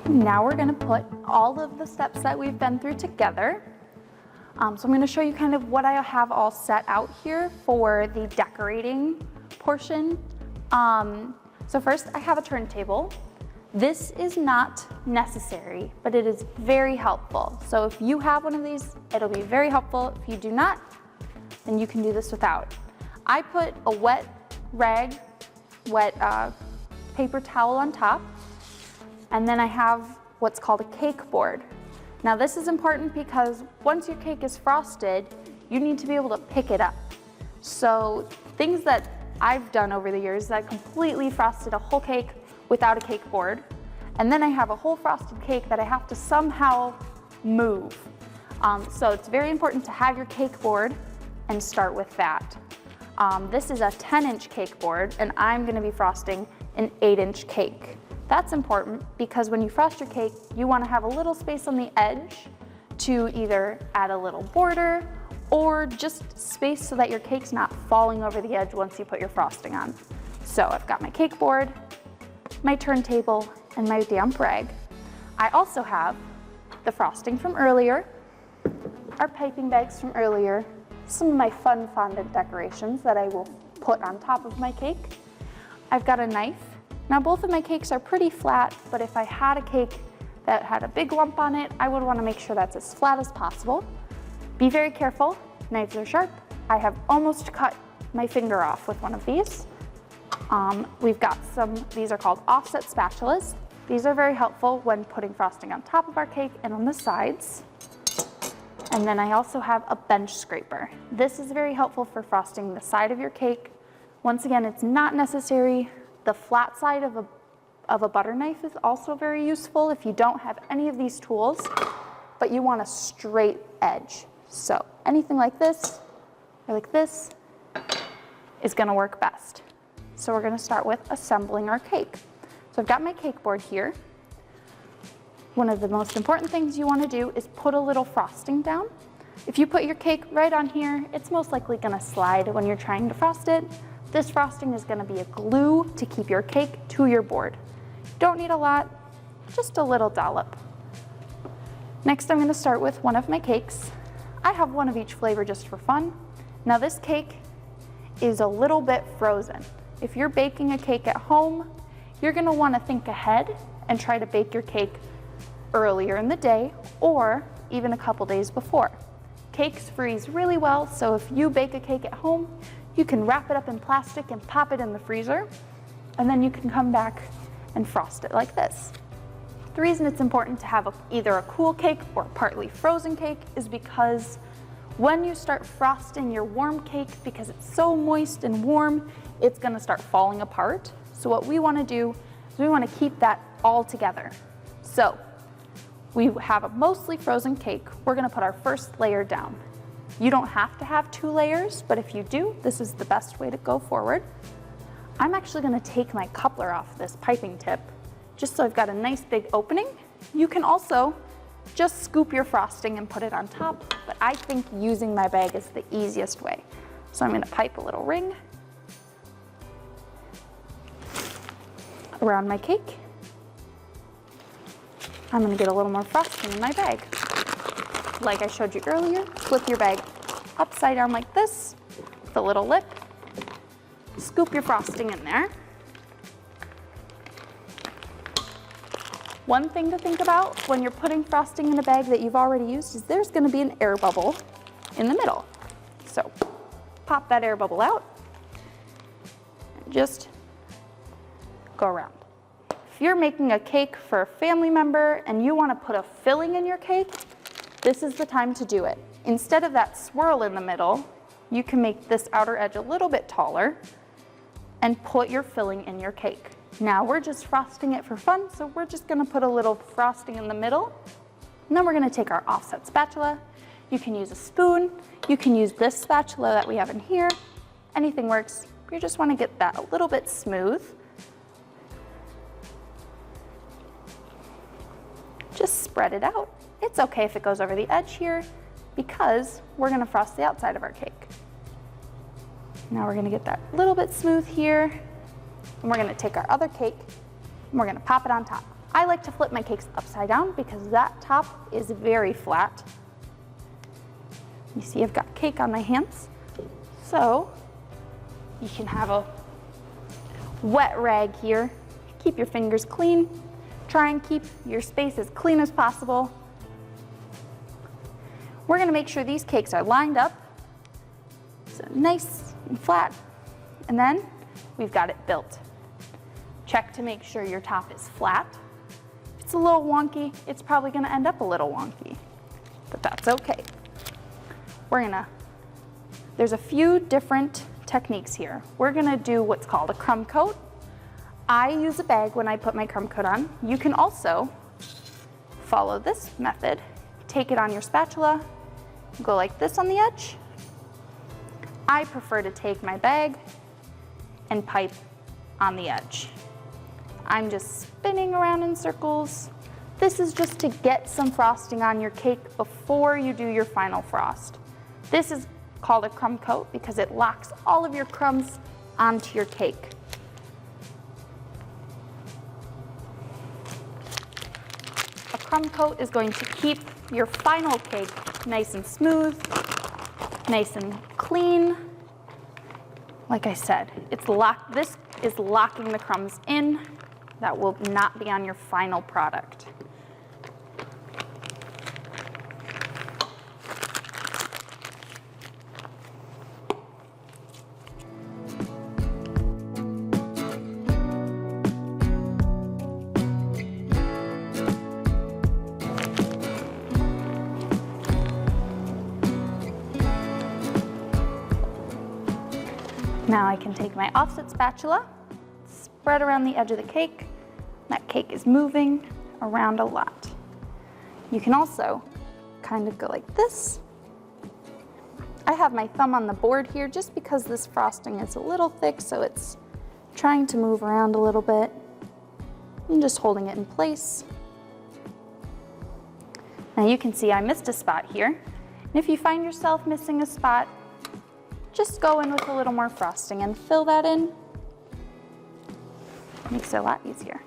Now we're gonna put all of the steps that we've been through together. So I'm gonna show you kind of what I have all set out here for the decorating portion. So first I have a turntable. This is not necessary, but it is very helpful. So if you have one of these, it'll be very helpful. If you do not, then you can do this without. I put a wet paper towel on top, and then I have what's called a cake board. Now this is important because once your cake is frosted, you need to be able to pick it up. So things that I've done over the years, I completely frosted a whole cake without a cake board, and then I have a whole frosted cake that I have to somehow move. So it's very important to have your cake board and start with that. This is a 10-inch cake board, and I'm gonna be frosting an 8-inch cake. That's important because when you frost your cake, you want to have a little space on the edge to either add a little border or just space so that your cake's not falling over the edge once you put your frosting on. So I've got my cake board, my turntable, and my damp rag. I also have the frosting from earlier, our piping bags from earlier, some of my fun fondant decorations that I will put on top of my cake. I've got a knife. Now both of my cakes are pretty flat, but if I had a cake that had a big lump on it, I would want to make sure that's as flat as possible. Be very careful, knives are sharp. I have almost cut my finger off with one of these. We've got these are called offset spatulas. These are very helpful when putting frosting on top of our cake and on the sides. And then I also have a bench scraper. This is very helpful for frosting the side of your cake. Once again, it's not necessary. The flat side of a butter knife is also very useful if you don't have any of these tools, but you want a straight edge. So anything like this or like this is gonna work best. So we're gonna start with assembling our cake. So I've got my cake board here. One of the most important things you wanna do is put a little frosting down. If you put your cake right on here, it's most likely gonna slide when you're trying to frost it. This frosting is gonna be a glue to keep your cake to your board. Don't need a lot, just a little dollop. Next, I'm gonna start with one of my cakes. I have one of each flavor just for fun. Now this cake is a little bit frozen. If you're baking a cake at home, you're gonna wanna think ahead and try to bake your cake earlier in the day or even a couple days before. Cakes freeze really well, so if you bake a cake at home, you can wrap it up in plastic and pop it in the freezer, and then you can come back and frost it like this. The reason it's important to have either a cool cake or partly frozen cake is because when you start frosting your warm cake, because it's so moist and warm, it's gonna start falling apart. So what we wanna do is we wanna keep that all together. So we have a mostly frozen cake. We're gonna put our first layer down. You don't have to have 2 layers, but if you do, this is the best way to go forward. I'm actually gonna take my coupler off this piping tip, just so I've got a nice big opening. You can also just scoop your frosting and put it on top, but I think using my bag is the easiest way. So I'm gonna pipe a little ring around my cake. I'm gonna get a little more frosting in my bag. Like I showed you earlier, flip your bag upside down like this, with a little lip. Scoop your frosting in there. One thing to think about when you're putting frosting in a bag that you've already used is there's gonna be an air bubble in the middle. So pop that air bubble out and just go around. If you're making a cake for a family member and you wanna put a filling in your cake, this is the time to do it. Instead of that swirl in the middle, you can make this outer edge a little bit taller and put your filling in your cake. Now we're just frosting it for fun, so we're just gonna put a little frosting in the middle, and then we're gonna take our offset spatula. You can use a spoon, you can use this spatula that we have in here, anything works. You just wanna get that a little bit smooth. Just spread it out. It's okay if it goes over the edge here because we're gonna frost the outside of our cake. Now we're gonna get that a little bit smooth here, and we're gonna take our other cake and we're gonna pop it on top. I like to flip my cakes upside down because that top is very flat. You see I've got cake on my hands. So you can have a wet rag here. Keep your fingers clean. Try and keep your space as clean as possible. We're gonna make sure these cakes are lined up, so nice and flat, and then we've got it built. Check to make sure your top is flat. If it's a little wonky, it's probably gonna end up a little wonky, but that's okay. There's a few different techniques here. We're gonna do what's called a crumb coat. I use a bag when I put my crumb coat on. You can also follow this method. Take it on your spatula, go like this on the edge. I prefer to take my bag and pipe on the edge. I'm just spinning around in circles. This is just to get some frosting on your cake before you do your final frost. This is called a crumb coat because it locks all of your crumbs onto your cake. A crumb coat is going to keep your final cake nice and smooth, nice and clean. Like I said, this is locking the crumbs in. That will not be on your final product. Now I can take my offset spatula, spread around the edge of the cake. That cake is moving around a lot. You can also kind of go like this. I have my thumb on the board here just because this frosting is a little thick, so it's trying to move around a little bit. I'm just holding it in place. Now you can see I missed a spot here. And if you find yourself missing a spot, just go in with a little more frosting and fill that in. Makes it a lot easier.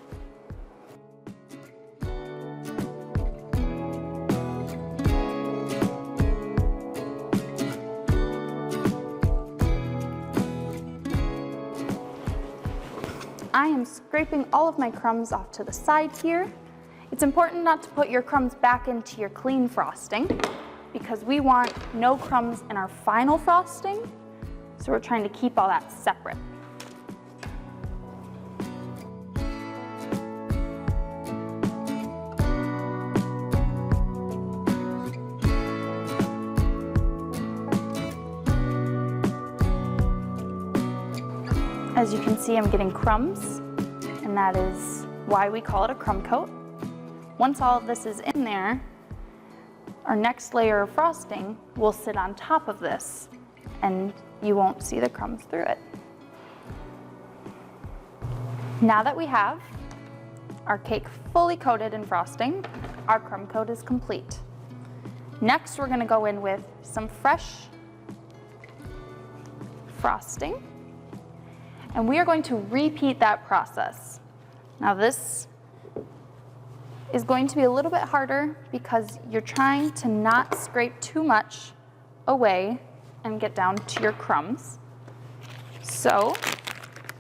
I am scraping all of my crumbs off to the side here. It's important not to put your crumbs back into your clean frosting because we want no crumbs in our final frosting. So we're trying to keep all that separate. As you can see, I'm getting crumbs, and that is why we call it a crumb coat. Once all of this is in there, our next layer of frosting will sit on top of this, and you won't see the crumbs through it. Now that we have our cake fully coated in frosting, our crumb coat is complete. Next, we're gonna go in with some fresh frosting, and we are going to repeat that process. Now this is going to be a little bit harder because you're trying to not scrape too much away and get down to your crumbs. So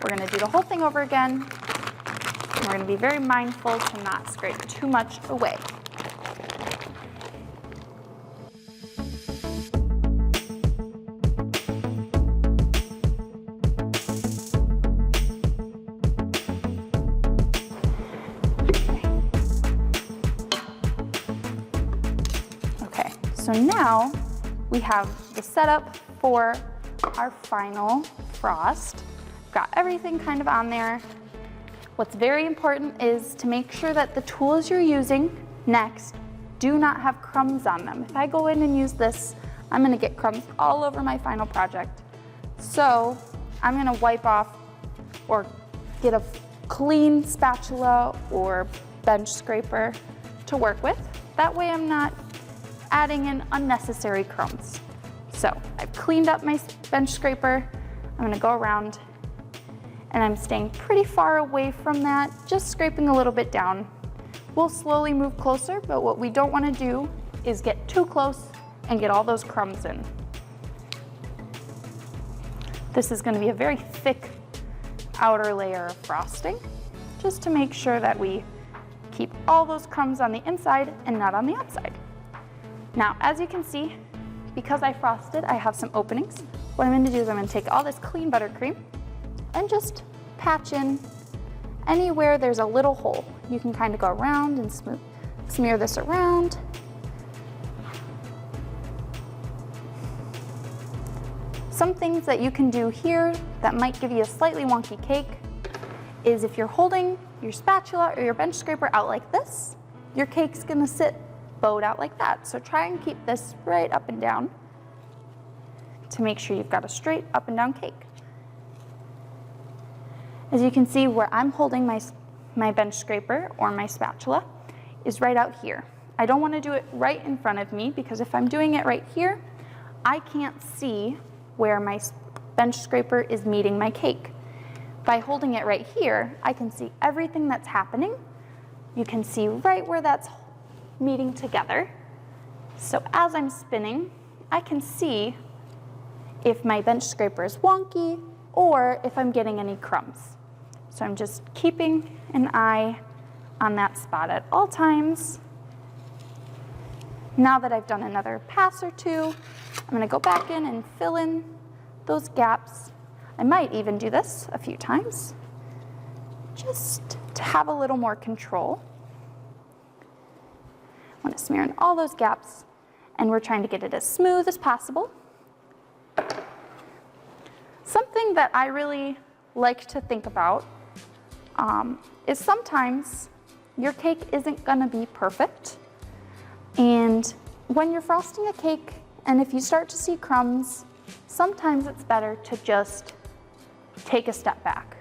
we're gonna do the whole thing over again. We're gonna be very mindful to not scrape too much away. Okay, so now we have the setup for our final frost. Got everything kind of on there. What's very important is to make sure that the tools you're using next do not have crumbs on them. If I go in and use this, I'm gonna get crumbs all over my final project. So I'm gonna wipe off or get a clean spatula or bench scraper to work with. That way I'm not adding in unnecessary crumbs. So I've cleaned up my bench scraper. I'm gonna go around and I'm staying pretty far away from that, just scraping a little bit down We'll slowly move closer, but what we don't want to do is get too close and get all those crumbs in. This is going to be a very thick outer layer of frosting, just to make sure that we keep all those crumbs on the inside and not on the outside. Now, as you can see, because I frosted, I have some openings. What I'm going to do is I'm going to take all this clean buttercream and just patch in anywhere there's a little hole. You can kind of go around and smear this around. Some things that you can do here that might give you a slightly wonky cake is if you're holding your spatula or your bench scraper out like this, your cake's gonna sit bowed out like that. So try and keep this right up and down to make sure you've got a straight up and down cake. As you can see, where I'm holding my bench scraper or my spatula is right out here. I don't want to do it right in front of me, because if I'm doing it right here, I can't see where my bench scraper is meeting my cake. By holding it right here, I can see everything that's happening. You can see right where that's meeting together. So as I'm spinning, I can see if my bench scraper is wonky or if I'm getting any crumbs. So I'm just keeping an eye on that spot at all times. Now that I've done another pass or two, I'm going to go back in and fill in those gaps. I might even do this a few times, just to have a little more control. I want to smear in all those gaps, and we're trying to get it as smooth as possible. Something that I really like to think about is sometimes your cake isn't going to be perfect. And when you're frosting a cake, and if you start to see crumbs, sometimes it's better to just take a step back.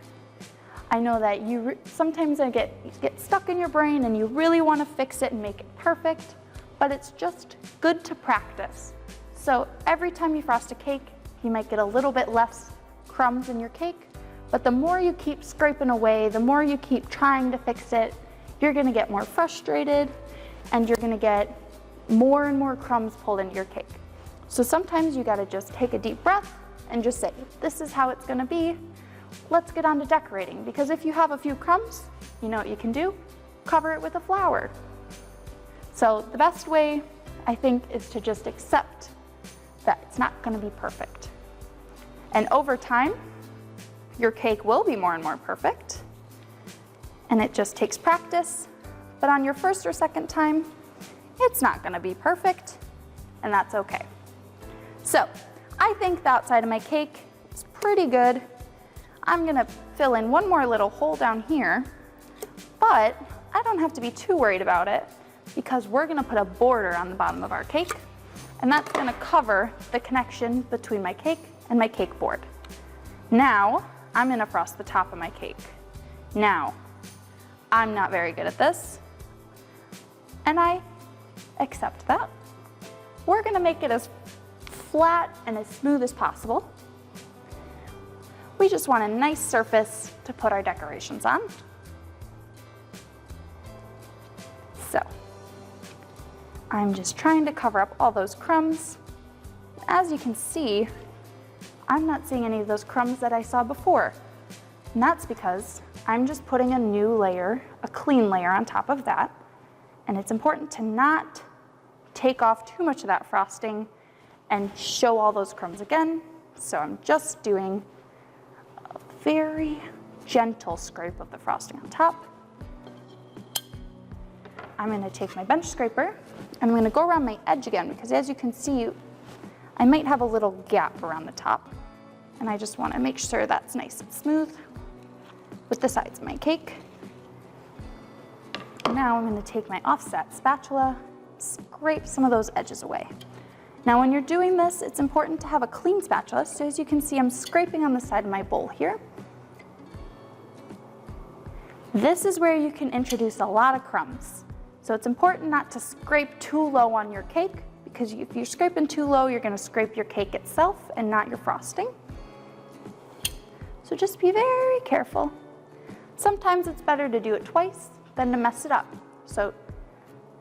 I know that sometimes it get stuck in your brain and you really want to fix it and make it perfect, but it's just good to practice. So every time you frost a cake, you might get a little bit less crumbs in your cake, but the more you keep scraping away, the more you keep trying to fix it, you're going to get more frustrated and you're going to get more and more crumbs pulled into your cake. So sometimes you got to just take a deep breath and just say, this is how it's going to be. Let's get on to decorating, because if you have a few crumbs, you know what you can do? Cover it with a flower. So the best way, I think, is to just accept that it's not going to be perfect. And over time, your cake will be more and more perfect. And it just takes practice. But on your first or second time, it's not going to be perfect, and that's okay. So I think the outside of my cake is pretty good. I'm going to fill in one more little hole down here, but I don't have to be too worried about it, because we're going to put a border on the bottom of our cake, and that's going to cover the connection between my cake and my cake board. Now I'm going to frost the top of my cake. Now, I'm not very good at this, and I accept that. We're going to make it as flat and as smooth as possible. We just want a nice surface to put our decorations on. So I'm just trying to cover up all those crumbs. As you can see, I'm not seeing any of those crumbs that I saw before. And that's because I'm just putting a new layer, a clean layer on top of that. And it's important to not take off too much of that frosting and show all those crumbs again. So I'm just doing a very gentle scrape of the frosting on top. I'm going to take my bench scraper and I'm going to go around my edge again, because as you can see, I might have a little gap around the top, and I just want to make sure that's nice and smooth with the sides of my cake. Now I'm going to take my offset spatula, scrape some of those edges away. Now when you're doing this, it's important to have a clean spatula. So as you can see, I'm scraping on the side of my bowl here. This is where you can introduce a lot of crumbs. So it's important not to scrape too low on your cake, because if you're scraping too low, you're going to scrape your cake itself and not your frosting. So just be very careful. Sometimes it's better to do it twice than to mess it up. So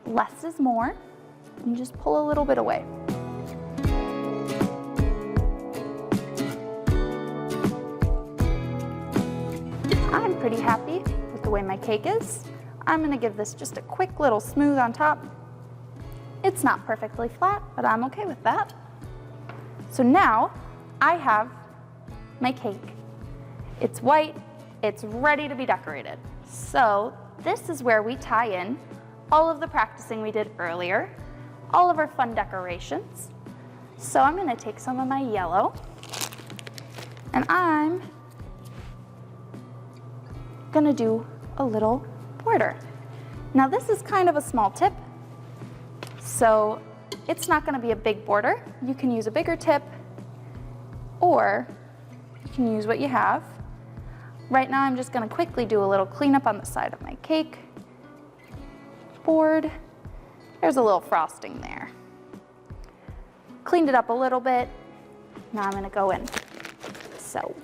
less is more. You just pull a little bit away. I'm pretty happy with the way my cake is. I'm gonna give this just a quick little smooth on top. It's not perfectly flat, but I'm okay with that. So now I have my cake. It's white, it's ready to be decorated. So this is where we tie in all of the practicing we did earlier, all of our fun decorations. So I'm gonna take some of my yellow and I'm gonna do a little border. Now this is kind of a small tip, so it's not gonna be a big border. You can use a bigger tip or you can use what you have. Right now I'm just gonna quickly do a little cleanup on the side of my cake board. There's a little frosting there. Cleaned it up a little bit. Now I'm gonna go in. So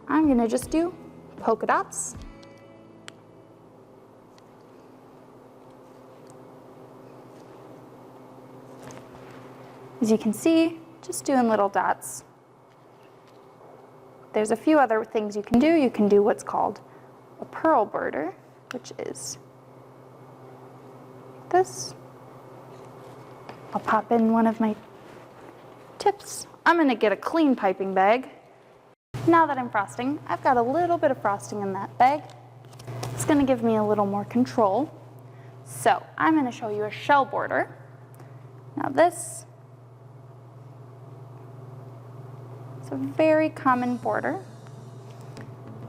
I'm gonna just do polka dots. As you can see, just doing little dots. There's a few other things you can do. You can do what's called a pearl border, which is this. I'll pop in one of my tips. I'm gonna get a clean piping bag. Now that I'm frosting, I've got a little bit of frosting in that bag. It's gonna give me a little more control. So I'm gonna show you a shell border. Now this is a very common border.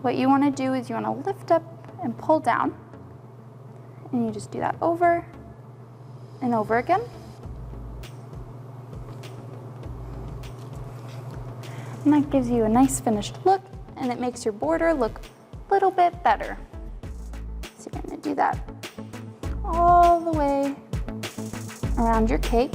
What you wanna do is you wanna lift up and pull down, and you just do that over and over again. And that gives you a nice finished look, and it makes your border look a little bit better. So you're gonna do that all the way around your cake.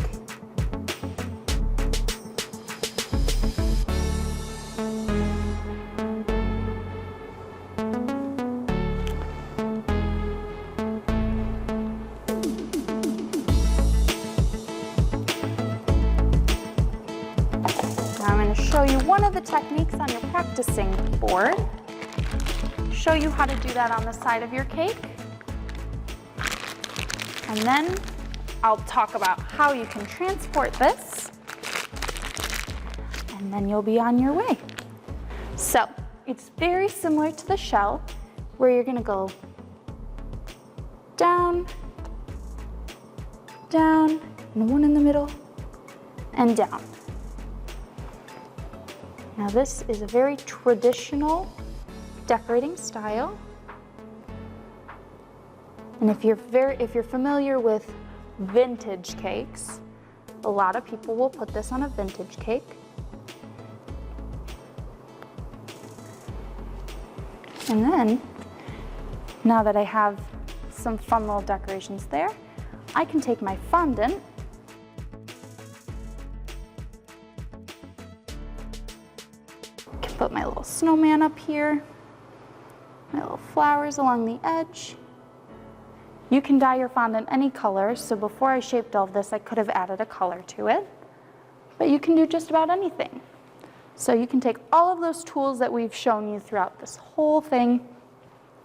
Show you one of the techniques on your practicing board. Show you how to do that on the side of your cake. And then I'll talk about how you can transport this. And then you'll be on your way. So it's very similar to the shell, where you're gonna go down, down, and one in the middle, and down. Now this is a very traditional decorating style. And if you're familiar with vintage cakes, a lot of people will put this on a vintage cake. And then, now that I have some fun little decorations there, I can take my fondant put my little snowman up here, my little flowers along the edge. You can dye your fondant any color, so before I shaped all of this, I could have added a color to it, but you can do just about anything. So you can take all of those tools that we've shown you throughout this whole thing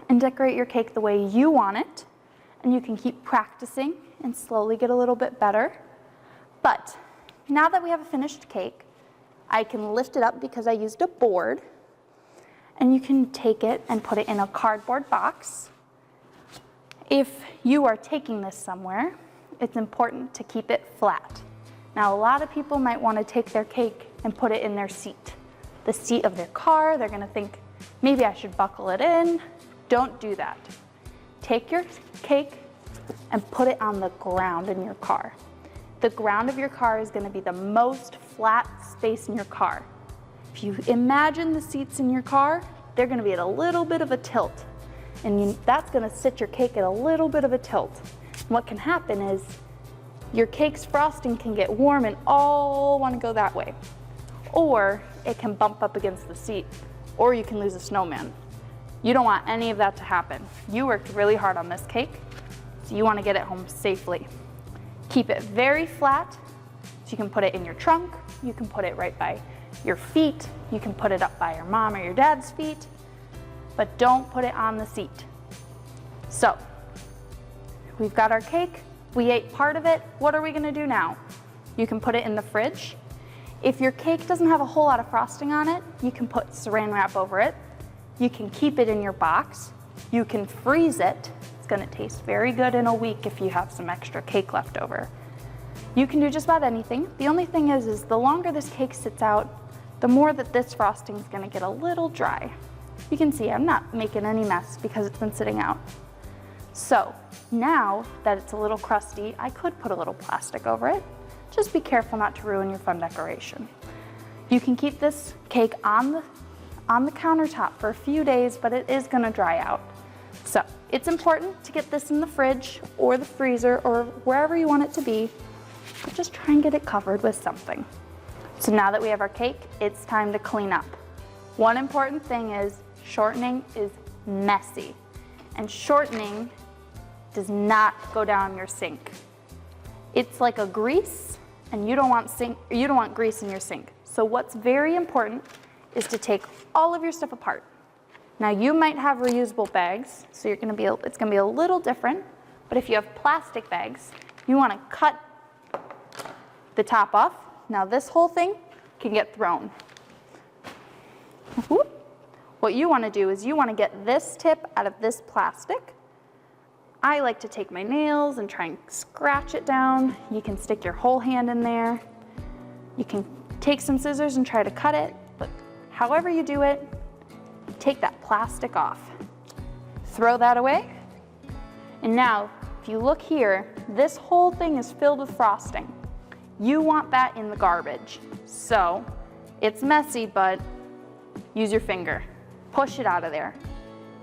and decorate your cake the way you want it, and you can keep practicing and slowly get a little bit better. But now that we have a finished cake, I can lift it up because I used a board, and you can take it and put it in a cardboard box. If you are taking this somewhere, it's important to keep it flat. Now, a lot of people might want to take their cake and put it in their seat, the seat of their car. They're going to think, maybe I should buckle it in. Don't do that. Take your cake and put it on the ground in your car. The ground of your car is going to be the most flat space in your car. If you imagine the seats in your car, they're going to be at a little bit of a tilt, and that's going to sit your cake at a little bit of a tilt. And what can happen is your cake's frosting can get warm and all want to go that way, or it can bump up against the seat, or you can lose a snowman. You don't want any of that to happen. You worked really hard on this cake, So you want to get it home safely. Keep it very flat, so you can put it in your trunk, you can put it right by your feet, you can put it up by your mom or your dad's feet, but don't put it on the seat. So, we've got our cake, we ate part of it, what are we gonna do now? You can put it in the fridge. If your cake doesn't have a whole lot of frosting on it, you can put saran wrap over it. You can keep it in your box. You can freeze it. It's gonna taste very good in a week if you have some extra cake left over. You can do just about anything. The only thing is the longer this cake sits out, the more that this frosting is gonna get a little dry. You can see I'm not making any mess because it's been sitting out. So now that it's a little crusty, I could put a little plastic over it. Just be careful not to ruin your fun decoration. You can keep this cake on the countertop for a few days, but it is gonna dry out. So it's important to get this in the fridge or the freezer or wherever you want it to be, but just try and get it covered with something. So now that we have our cake, it's time to clean up. One important thing is shortening is messy, and shortening does not go down your sink. It's like a grease, and you don't want grease in your sink. So what's very important is to take all of your stuff apart. Now you might have reusable bags, so it's gonna be a little different, but if you have plastic bags, you wanna cut the top off. Now this whole thing can get thrown. What you wanna do is you wanna get this tip out of this plastic. I like to take my nails and try and scratch it down. You can stick your whole hand in there. You can take some scissors and try to cut it, but however you do it, take that plastic off. Throw that away. And now, if you look here, this whole thing is filled with frosting. You want that in the garbage. So, it's messy, but use your finger. Push it out of there.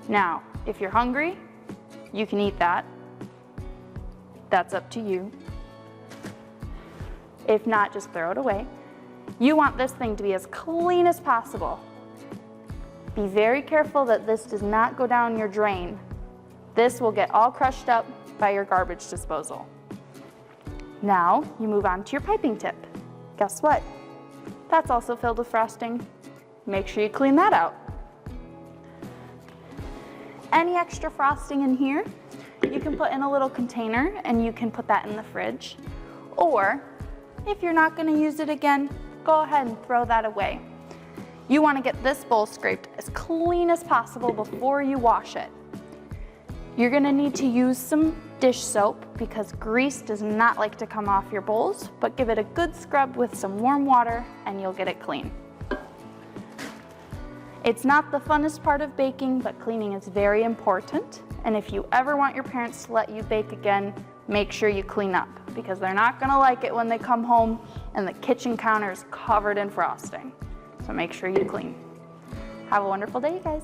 Now, if you're hungry, you can eat that. That's up to you. If not, just throw it away. You want this thing to be as clean as possible. Be very careful that this does not go down your drain. This will get all crushed up by your garbage disposal. Now, you move on to your piping tip. Guess what? That's also filled with frosting. Make sure you clean that out. Any extra frosting in here, you can put in a little container and you can put that in the fridge. Or, if you're not gonna use it again, go ahead and throw that away. You wanna get this bowl scraped as clean as possible before you wash it. You're gonna need to use some dish soap because grease does not like to come off your bowls, but give it a good scrub with some warm water and you'll get it clean. It's not the funnest part of baking, but cleaning is very important. And if you ever want your parents to let you bake again, make sure you clean up because they're not gonna like it when they come home and the kitchen counter is covered in frosting. So make sure you clean. Have a wonderful day, you guys.